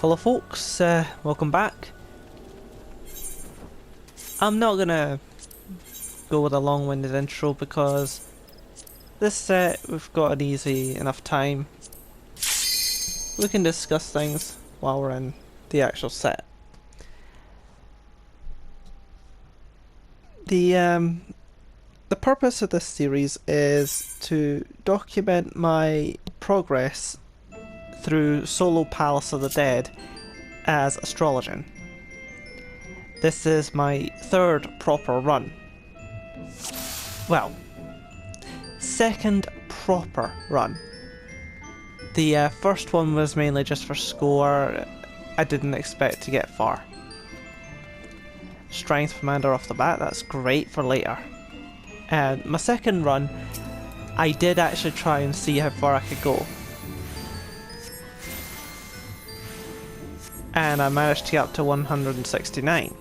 Hello folks, welcome back. I'm not gonna go with a long-winded intro because this set we've got an easy enough time. We can discuss things while we're in the actual set. The purpose of this series is to document my progress through Solo Palace of the Dead as Astrologian. This is my third proper run. Well, second proper run. The first one was mainly just for score. I didn't expect to get far. Strength Commander off the bat, that's great for later. And my second run, I did actually try and see how far I could go. And I managed to get up to 169.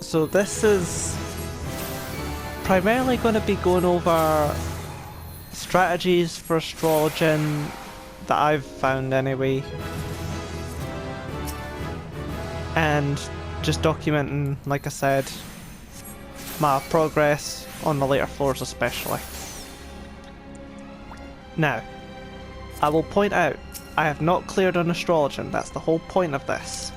So this is primarily going to be going over strategies for Astrologian that I've found anyway. And just documenting, like I said, my progress on the later floors especially. Now, I will point out, I have not cleared on Astrologian, that's the whole point of this.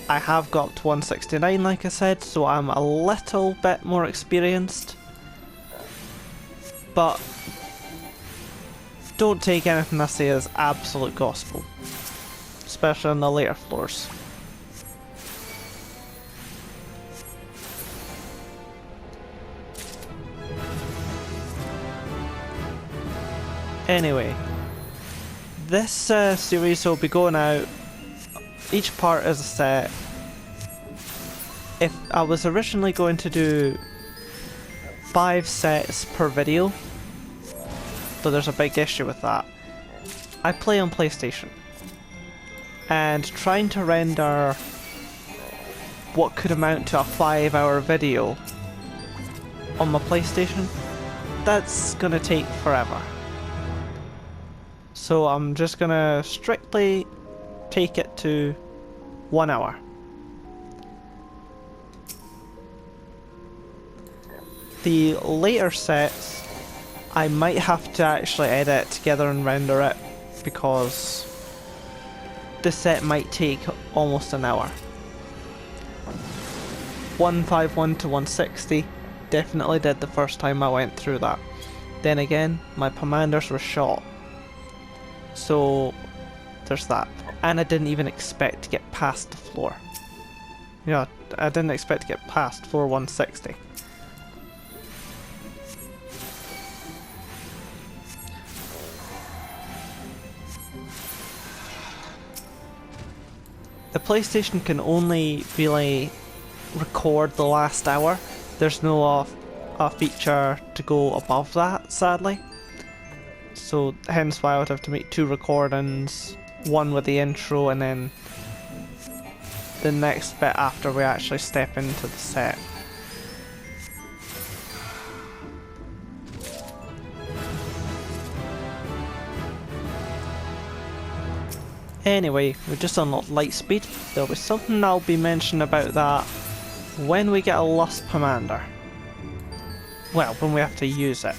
I have got up to 169 like I said, so I'm a little bit more experienced. But don't take anything I say as absolute gospel, especially on the later floors. Anyway, this series will be going out, each part is a set. If I was originally going to do 5 sets per video, but there's a big issue with that. I play on PlayStation, and trying to render what could amount to a 5-hour video on my PlayStation, that's gonna take forever. So I'm just gonna strictly take it to 1 hour. The later sets, I might have to actually edit it together and render it because this set might take almost an hour. 151 to 160 definitely did the first time I went through that. Then again, my commanders were shot. So there's that. And I didn't even expect to get past the floor. Yeah, I didn't expect to get past floor 160. The PlayStation can only really record the last hour. There's no a feature to go above that, sadly. So hence why I would have to make 2 recordings, one with the intro and then the next bit after we actually step into the set. Anyway, we just unlocked Lightspeed. There'll be something I'll be mentioning about that when we get a Lust Commander. Well, when we have to use it.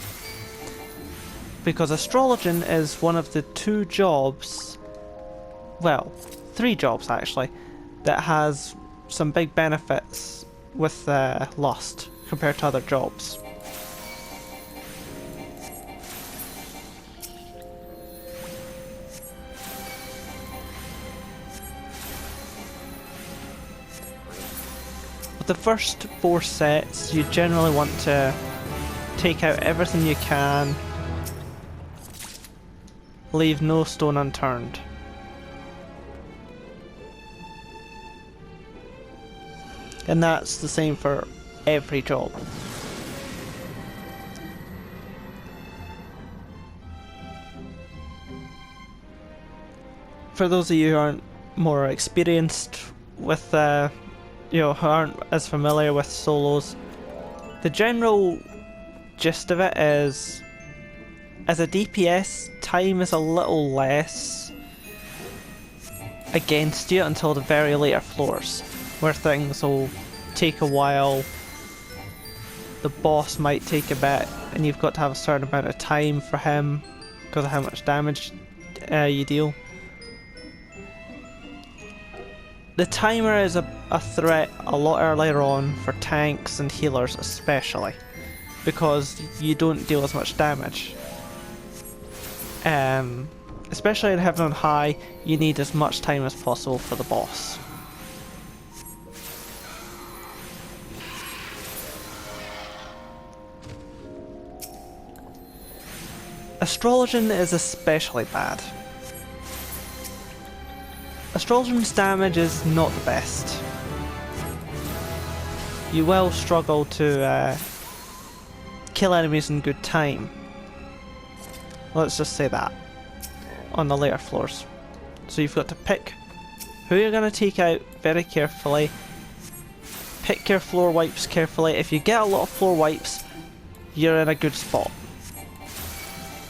Because Astrologian is one of the 2 jobs, well, 3 jobs actually, that has some big benefits with Lust compared to other jobs. With the first 4 sets, you generally want to take out everything you can, leave no stone unturned. And that's the same for every job. For those of you who aren't more experienced with, who aren't as familiar with solos, the general gist of it is, as a DPS time is a little less against you until the very later floors, where things will take a while. The boss might take a bit, and you've got to have a certain amount of time for him because of how much damage you deal. The timer is a threat a lot earlier on for tanks and healers especially, because you don't deal as much damage. Especially in Heaven on High, you need as much time as possible for the boss. Astrologian is especially bad. Astrologian's damage is not the best. You will struggle to kill enemies in good time. Let's just say that. On the later floors. So you've got to pick who you're going to take out very carefully. Pick your floor wipes carefully. If you get a lot of floor wipes, you're in a good spot.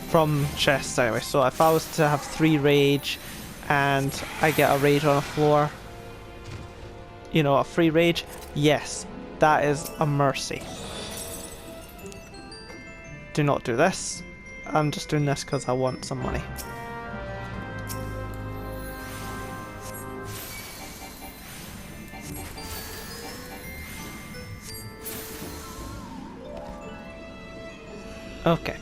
From chests anyway. So if I was to have 3 rage and I get a rage on a floor, you know, a free rage, yes, that is a mercy. Do not do this. I'm just doing this because I want some money. Okay.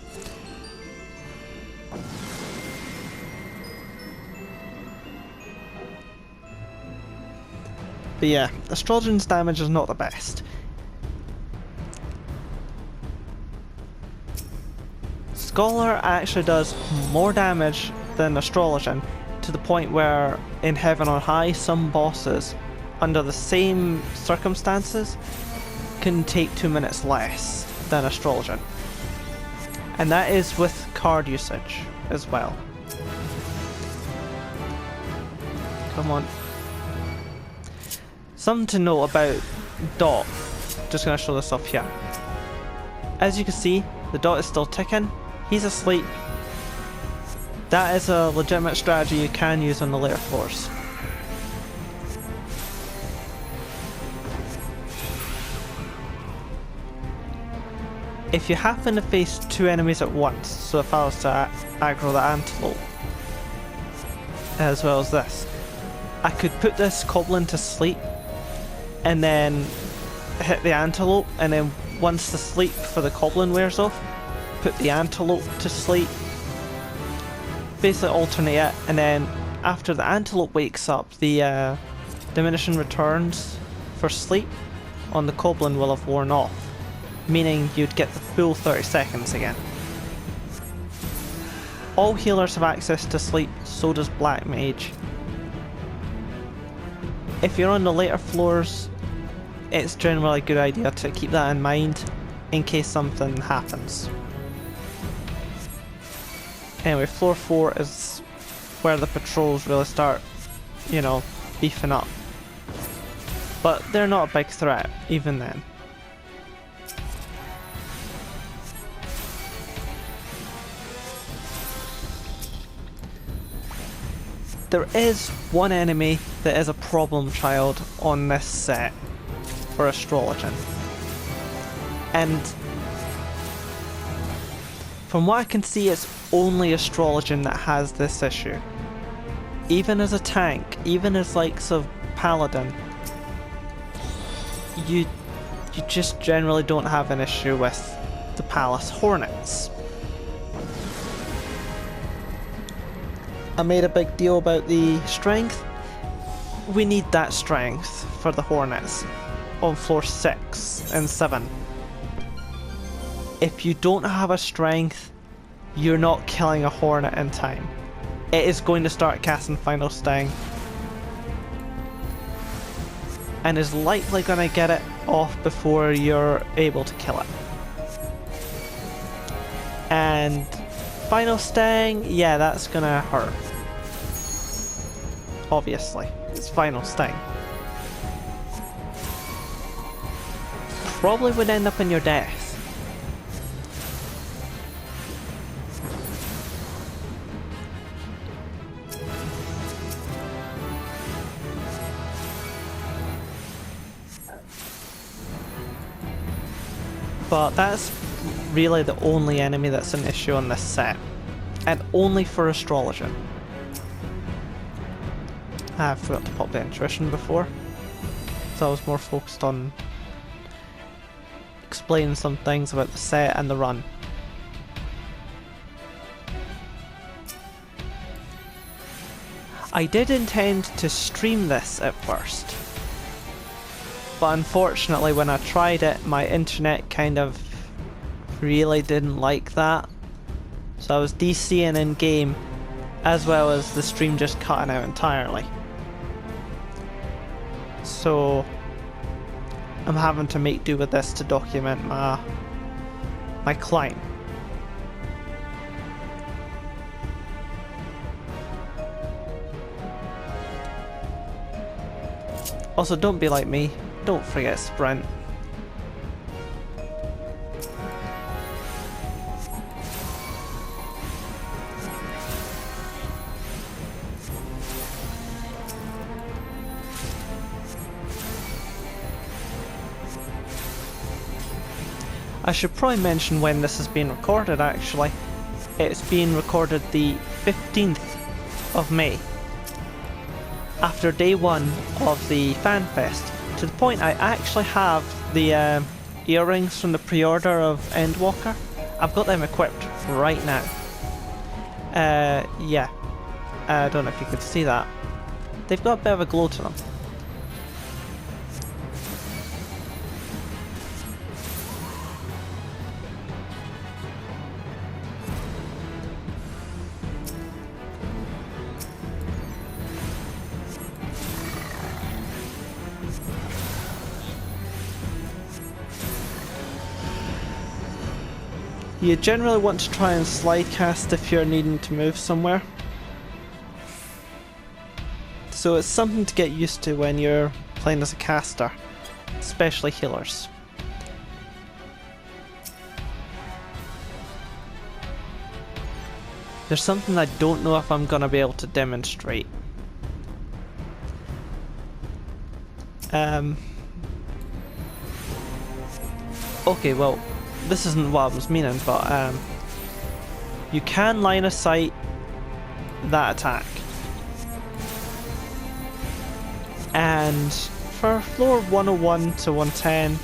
But yeah, Astrologian's damage is not the best. Scholar actually does more damage than Astrologian, to the point where in Heaven on High some bosses, under the same circumstances, can take 2 minutes less than Astrologian. And that is with card usage as well. Come on. Something to note about Dot. Just going to show this off here. As you can see, the dot is still ticking. He's asleep. That is a legitimate strategy you can use on the later floors. If you happen to face 2 enemies at once, so if I was to aggro the antelope, as well as this, I could put this goblin to sleep and then hit the antelope, and then once the sleep for the goblin wears off, put the antelope to sleep, basically alternate it, and then after the antelope wakes up, the diminishing returns for sleep on the goblin will have worn off, meaning you'd get the full 30 seconds again. All healers have access to sleep, so does Black Mage. If you're on the later floors, it's generally a good idea to keep that in mind in case something happens. Anyway, floor 4 is where the patrols really start, you know, beefing up. But they're not a big threat, even then. There is one enemy that is a problem child on this set for Astrologian. And from what I can see, it's only Astrologian that has this issue. Even as a tank, even as likes of Paladin, you just generally don't have an issue with the Palace Hornets. I made a big deal about the strength. We need that strength for the Hornets on floor 6 and 7. If you don't have a strength, you're not killing a Hornet in time. It is going to start casting Final Sting, and is likely going to get it off before you're able to kill it. And Final Sting, yeah, that's going to hurt. Obviously, it's Final Sting. Probably would end up in your death. But that's really the only enemy that's an issue on this set. And only for Astrologer. I forgot to pop the intuition before. So I was more focused on explaining some things about the set and the run. I did intend to stream this at first, but unfortunately when I tried it, my internet kind of really didn't like that. So I was DCing in game as well as the stream just cutting out entirely. So I'm having to make do with this to document my climb. Also, don't be like me, don't forget sprint. I should probably mention when this is being recorded actually. It's being recorded the 15th of May. After day one of the fan fest, to the point I actually have the earrings from the pre-order of Endwalker. I've got them equipped right now. Yeah, I don't know if you could see that. They've got a bit of a glow to them. You generally want to try and slide cast if you're needing to move somewhere. So it's something to get used to when you're playing as a caster, especially healers. There's something I don't know if I'm going to be able to demonstrate. Okay, well, this isn't what I was meaning, but you can line of sight that attack. And for floor 101 to 110,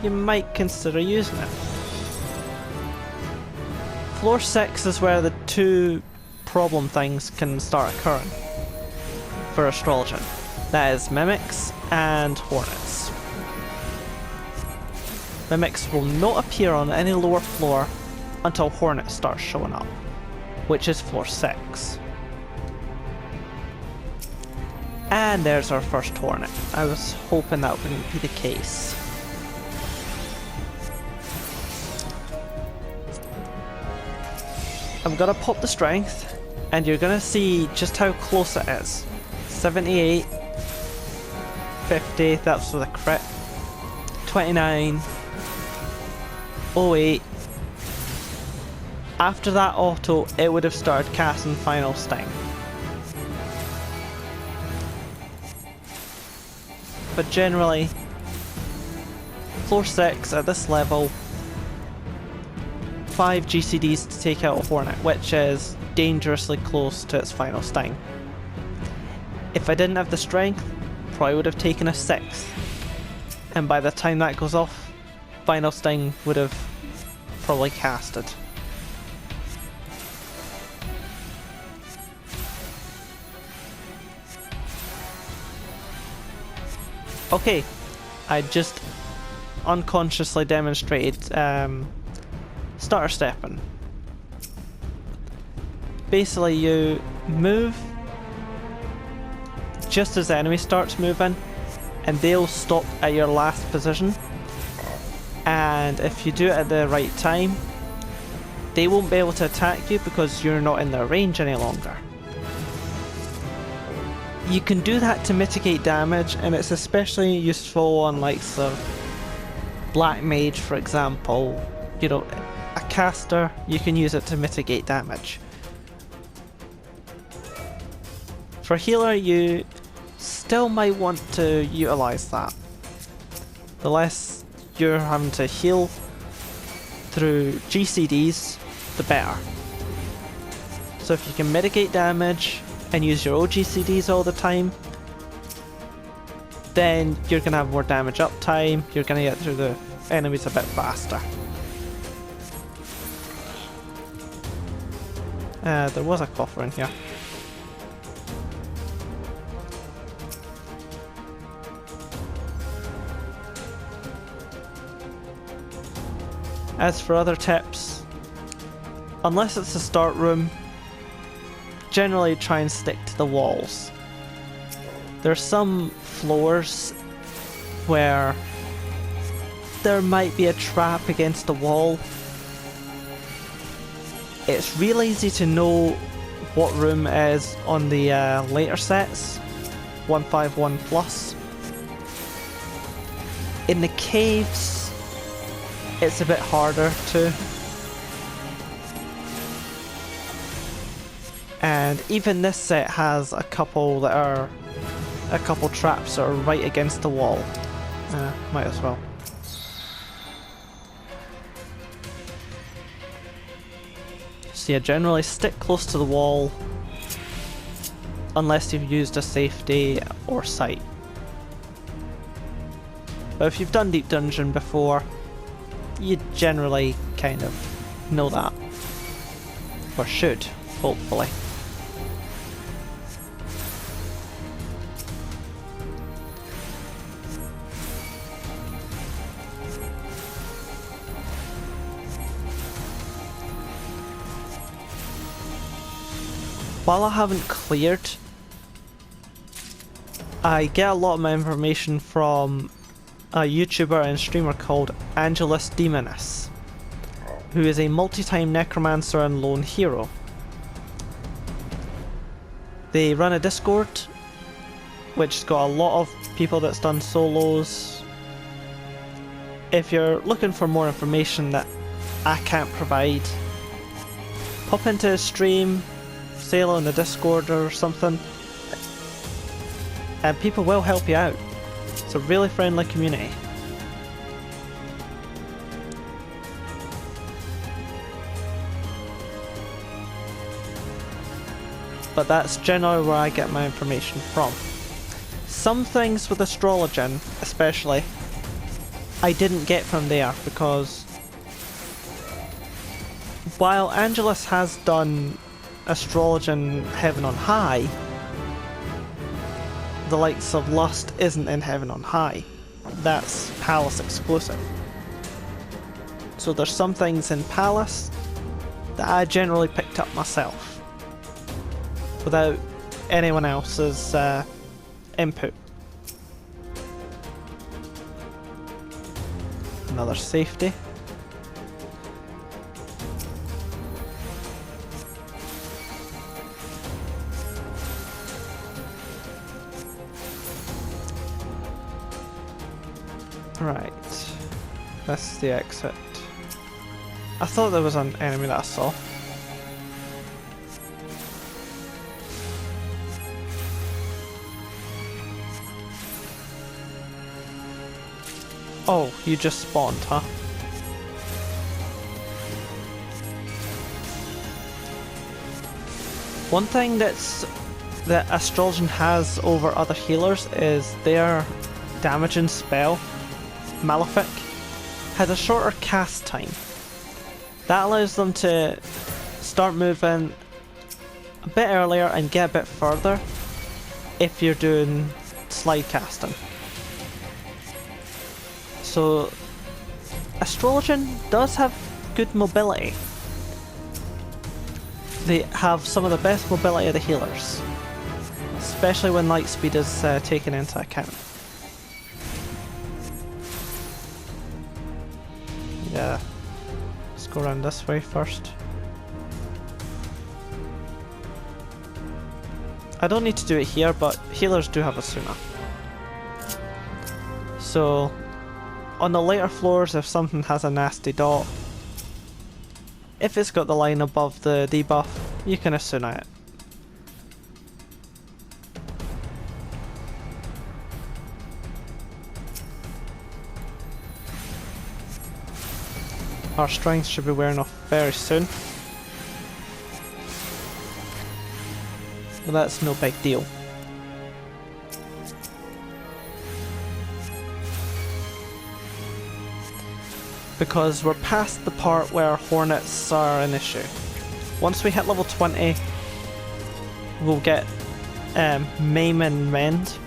you might consider using it. Floor 6 is where the two problem things can start occurring for Astrologer. That is Mimics and Hornets. Mimics will not appear on any lower floor until Hornet starts showing up, which is floor 6. And there's our first Hornet. I was hoping that wouldn't be the case. I'm gonna pop the strength, and you're gonna see just how close it is. 78, 50, that's with a crit, 29, 08. After that auto, it would have started casting Final Sting. But generally, floor 6 at this level, 5 GCDs to take out a Hornet, which is dangerously close to its Final Sting. If I didn't have the strength, probably would have taken a 6th. And by the time that goes off, Final Sting would have probably casted. Okay, I just unconsciously demonstrated starter stepping. Basically you move just as the enemy starts moving and they'll stop at your last position, and if you do it at the right time they won't be able to attack you because you're not in their range any longer. You can do that to mitigate damage, and it's especially useful on likes of Black Mage, for example. You know, a caster, you can use it to mitigate damage. For healer, you still might want to utilise that. The less you're having to heal through GCDs, the better. So if you can mitigate damage and use your OGCDs all the time, then you're going to have more damage uptime, you're going to get through the enemies a bit faster. There was a coffer in here. As for other tips, unless it's a start room, generally try and stick to the walls. There's some floors where there might be a trap against the wall. It's real easy to know what room is on the later sets, 151 plus. In the caves, it's a bit harder to. And even this set has a couple traps that are right against the wall. Might as well. So yeah, generally stick close to the wall unless you've used a safety or sight. But if you've done Deep Dungeon before, you generally kind of know that. Or should, hopefully. While I haven't cleared, I get a lot of my information from a YouTuber and streamer called Angelus Demonis, who is a multi-time necromancer and lone hero. They run a Discord, which has got a lot of people that's done solos. If you're looking for more information that I can't provide, pop into his stream, say hello in the Discord or something, and people will help you out. It's a really friendly community. But that's generally where I get my information from. Some things with Astrologian, especially, I didn't get from there because while Angelus has done Astrologian Heaven on High, the likes of Lust isn't in Heaven on High. That's Palace exclusive. So there's some things in Palace that I generally picked up myself without anyone else's input. Another safety. Right, that's the exit. I thought there was an enemy that I saw. Oh, you just spawned, huh? One thing that Astrologian has over other healers is their damaging spell, Malefic, has a shorter cast time. That allows them to start moving a bit earlier and get a bit further if you're doing slide casting. So Astrologian does have good mobility. They have some of the best mobility of the healers, especially when light speed is taken into account. Yeah, let's go around this way first. I don't need to do it here, but healers do have a Suna. So, on the later floors, if something has a nasty dot, if it's got the line above the debuff, you can Asuna it. Our strength should be wearing off very soon. But that's no big deal. Because we're past the part where Hornets are an issue. Once we hit level 20, we'll get Maim and Mend.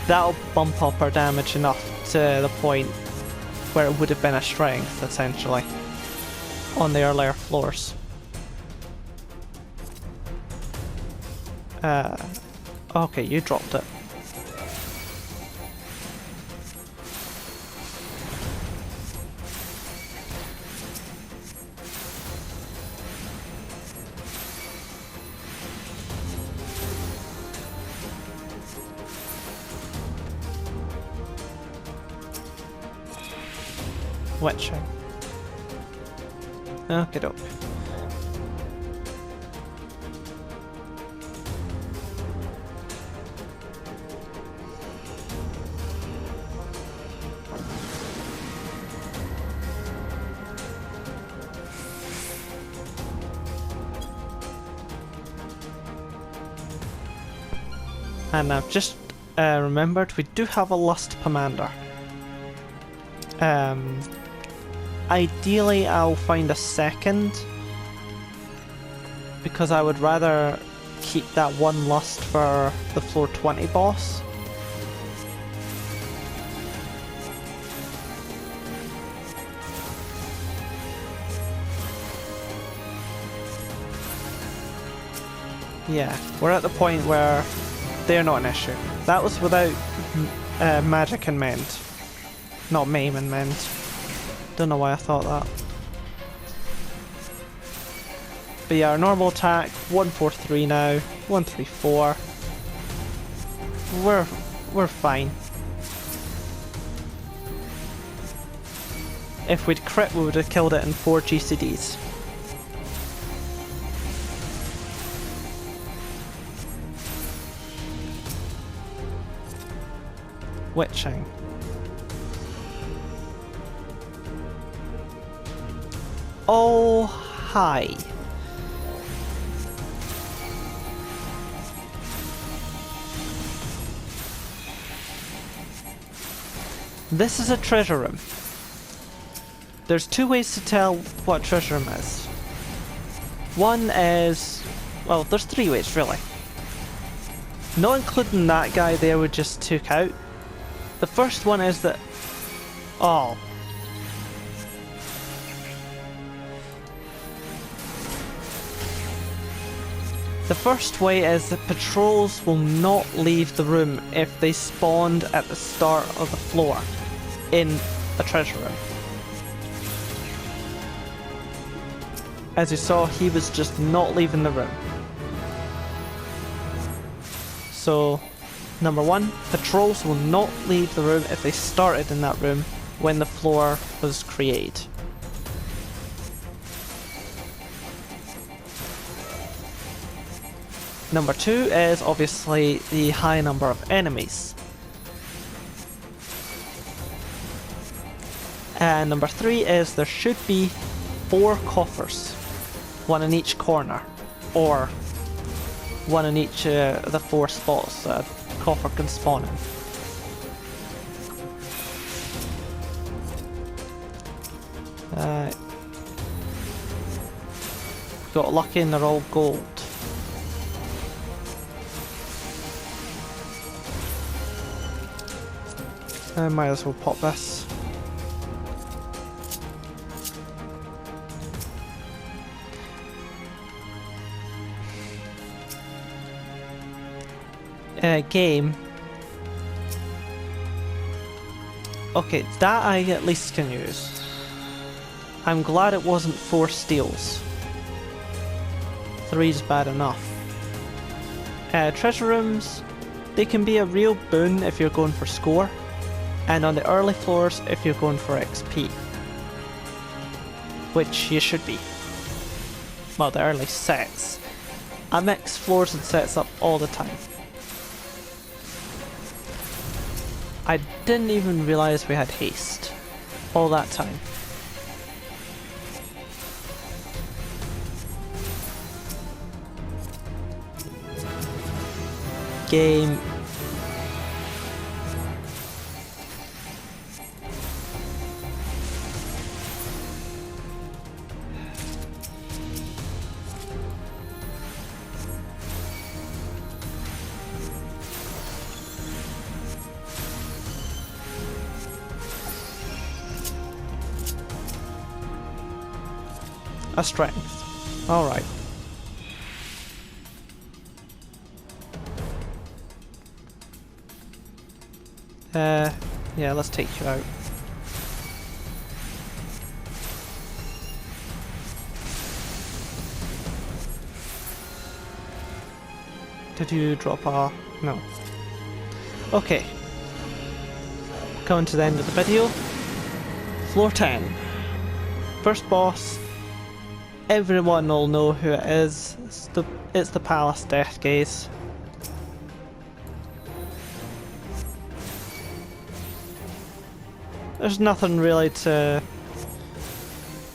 That'll bump up our damage enough to the point where it would have been a strength, essentially, on the earlier floors. Okay, you dropped it. Witching. Okay, doke. And I've just remembered we do have a Lust Pomander. Ideally I'll find a second, because I would rather keep that one Lust for the floor 20 boss. Yeah, we're at the point where they're not an issue. That was without magic and mend. Not maim and mend. Don't know why I thought that. But yeah, our normal attack, 143 now, 134. We're fine. If we'd crit, we would have killed it in 4 GCDs. Witching. Oh, hi. This is a treasure room. There's 2 ways to tell what treasure room is. One is... well, there's 3 ways, really. Not including that guy there we just took out. The first one is that... oh. The first way is that patrols will not leave the room if they spawned at the start of the floor in a treasure room. As you saw, he was just not leaving the room. So, number 1, patrols will not leave the room if they started in that room when the floor was created. Number 2 is obviously the high number of enemies. And number 3 is there should be 4 coffers. 1 in each corner. Or 1 in each of the 4 spots that a coffer can spawn in. Got lucky and they're all gold. I might as well pop this. Game. Okay, that I at least can use. I'm glad it wasn't 4 steals. 3's bad enough. Treasure rooms, they can be a real boon if you're going for score, and on the early floors if you're going for XP. Which you should be. Well, the early sets. I mix floors and sets up all the time. I didn't even realise we had haste. all that time. Game. A strength. Alright. Yeah, let's take you out. Did you drop a... no. Okay. Coming to the end of the video. Floor 10. First boss. Everyone will know who it is. It's the Palace Death Gaze. There's nothing really to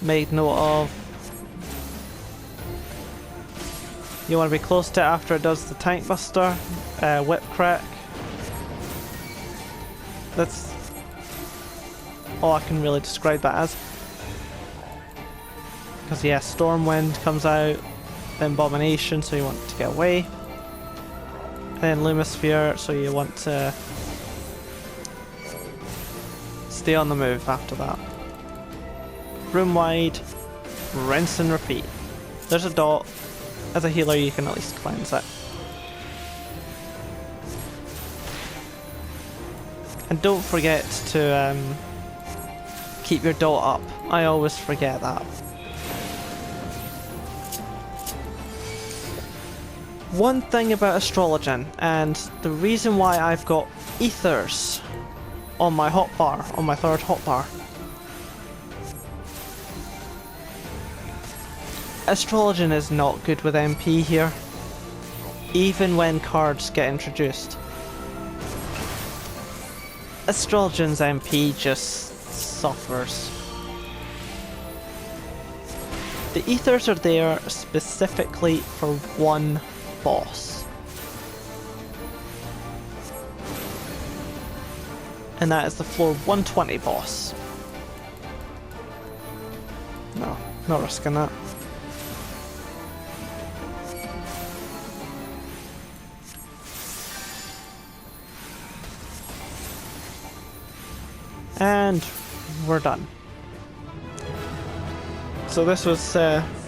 make note of. You want to be close to it after it does the Tank Buster, Whip Crack. That's all I can really describe that as. Because yeah, Stormwind comes out, then Abomination, so you want to get away. And then Lumisphere, so you want to stay on the move after that. Room wide, rinse and repeat. There's a dot. As a healer you can at least cleanse it. And don't forget to keep your dot up. I always forget that. One thing about Astrologian, and the reason why I've got ethers on my hotbar, on my third hotbar. Astrologian is not good with MP here, even when cards get introduced. Astrologian's MP just suffers. The ethers are there specifically for one boss. And that is the floor 120 boss. No, not risking that. And we're done. So this was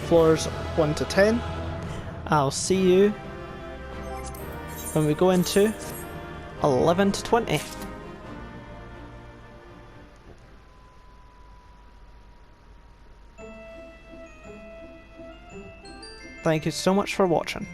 floors 1 to 10. I'll see you when we go into 11 to 20. Thank you so much for watching.